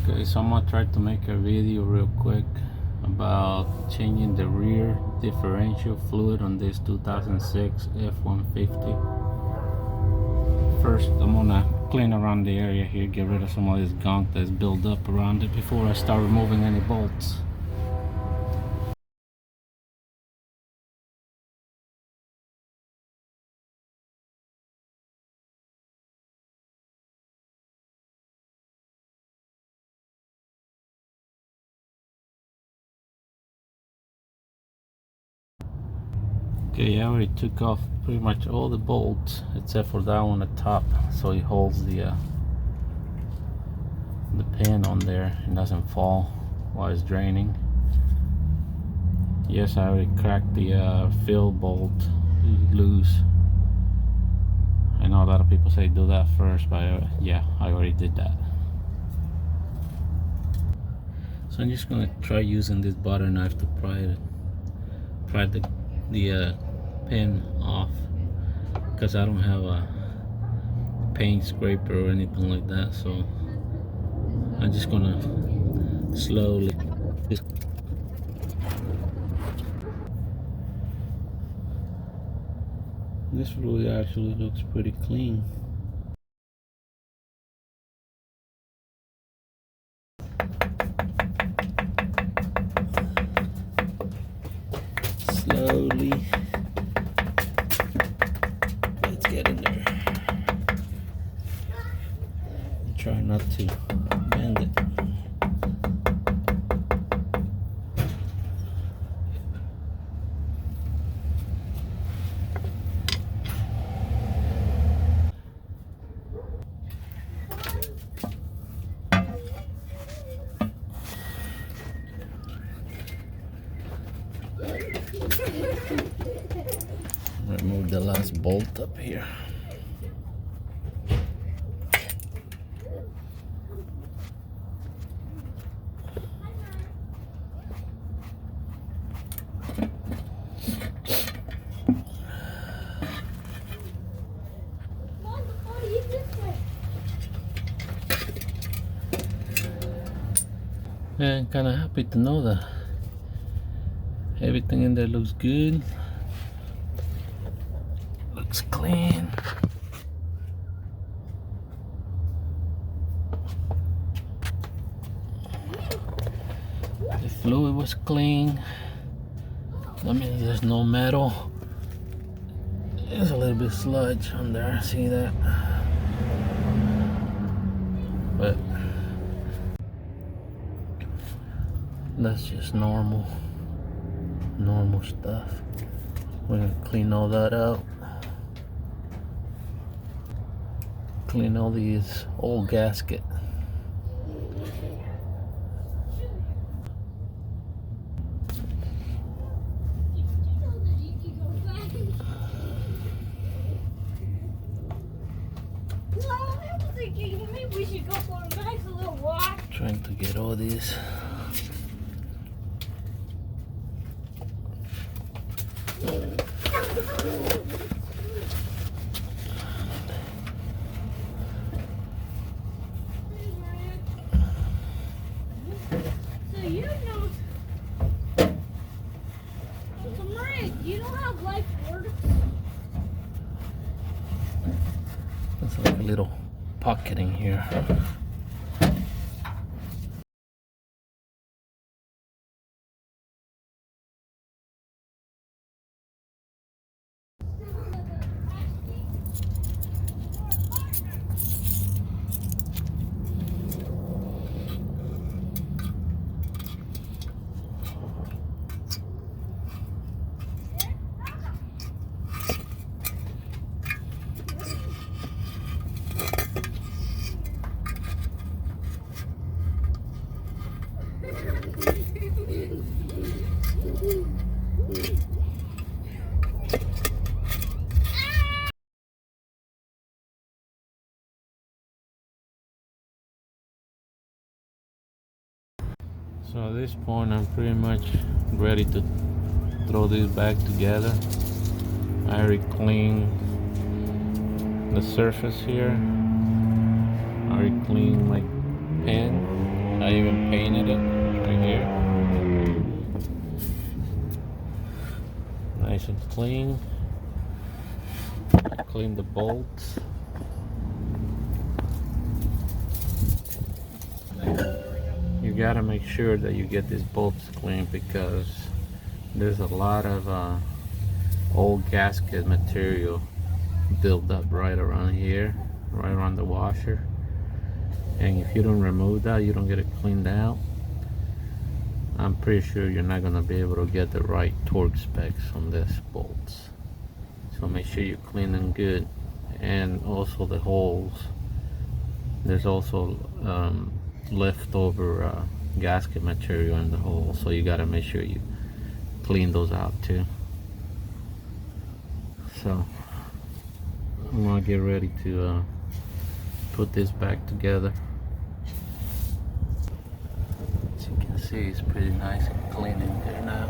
Okay, so I'm gonna try to make a video real quick about changing the rear differential fluid on this 2006 F-150. First, I'm gonna clean around the area here, get rid of some of this gunk that's built up around it before I start removing any bolts. Okay, I already took off pretty much all the bolts except for that one at the top, so it holds the pin on there and doesn't fall while it's draining. Yes, I already cracked the fill bolt loose. I know a lot of people say do that first, but yeah, I already did that. So I'm just gonna try using this butter knife to pry the pin off, because I don't have a paint scraper or anything like that. So I'm just gonna slowly just this fluid actually looks pretty clean. Slowly, let's get in there. And try not to bend it. Remove the last bolt up here. And kind of happy to know that everything in there looks good, looks clean. The fluid was clean. That means there's no metal. There's a little bit of sludge on there, see that? But that's just normal stuff. We're gonna clean all that out. Clean all these old gasket. Maybe we should go for a nice little walk. Trying to get all these. So you know, so Maria, you know how life works? There's like a little pocket in here. So at this point I'm pretty much ready to throw this back together. I already cleaned the surface here. I already cleaned my pen. I even painted it right here. Nice and clean. Clean the bolts. You gotta make sure that you get these bolts clean because there's a lot of old gasket material built up right around here, right around the washer. And if you don't remove that, you don't get it cleaned out, I'm pretty sure you're not gonna be able to get the right torque specs on this bolts. So make sure you clean them good. And also the holes, there's also leftover gasket material in the hole, so you gotta make sure you clean those out too. So I'm gonna get ready to put this back together. As you can see, it's pretty nice and clean in there now.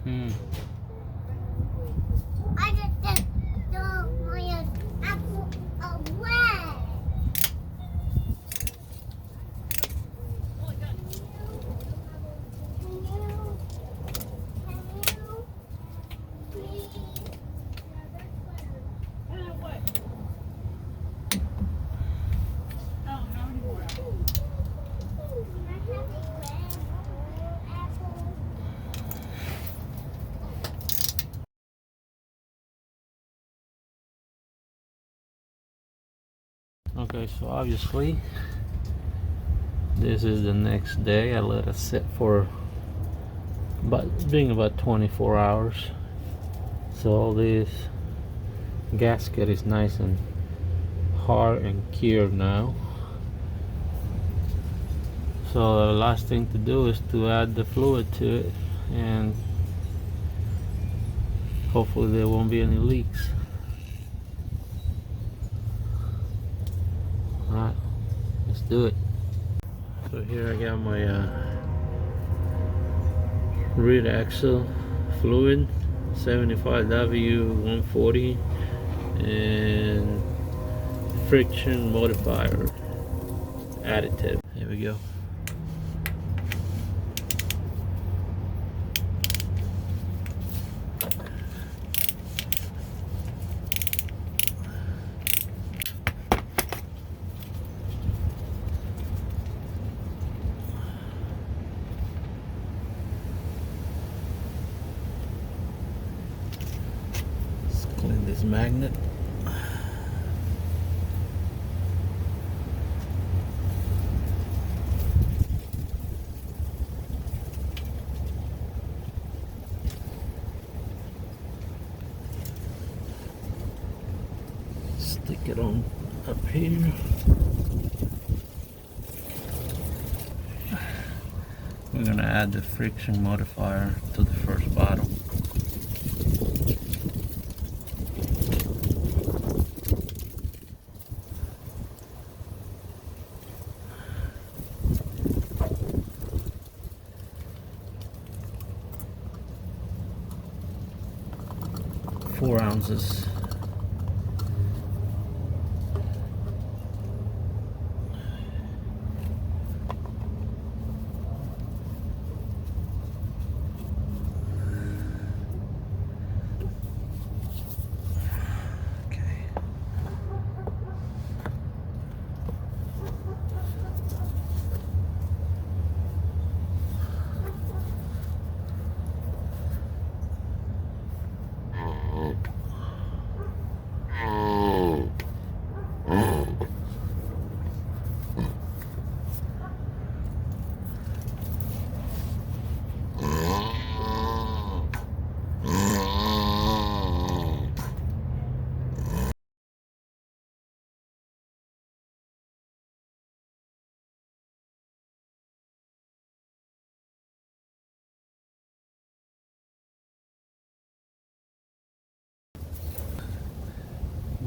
Mm. I just throw my apple away. Okay, so obviously this is the next day. I let it sit for about 24 hours. So this gasket is nice and hard and cured now. So the last thing to do is to add the fluid to it, and hopefully there won't be any leaks. Alright, let's do it. So here I got my rear axle fluid, 75W140, and friction modifier additive. Here we go. Clean this magnet. Stick it on up here. We're gonna add the friction modifier to the first bottle. 4 ounces.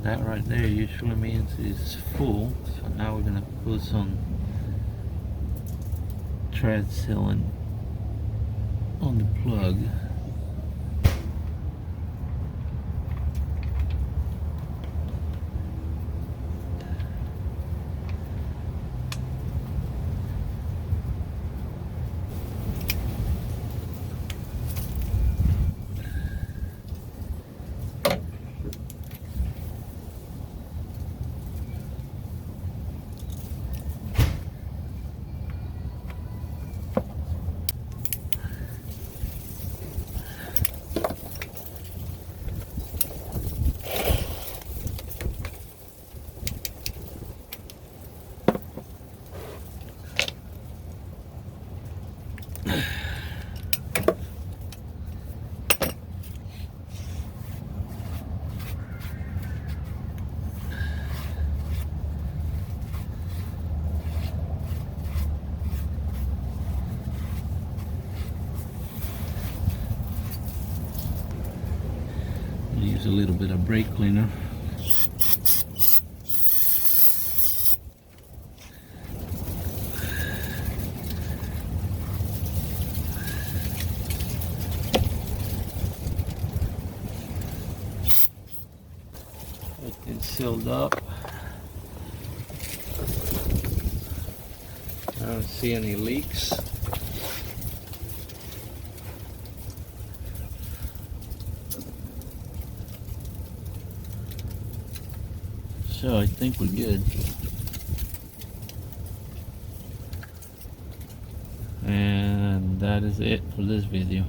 That right there usually means it's full. So now we're gonna put some thread sealant on the plug. Use a little bit of brake cleaner. It's sealed up. I don't see any leaks. So I think we're good. And that is it for this video.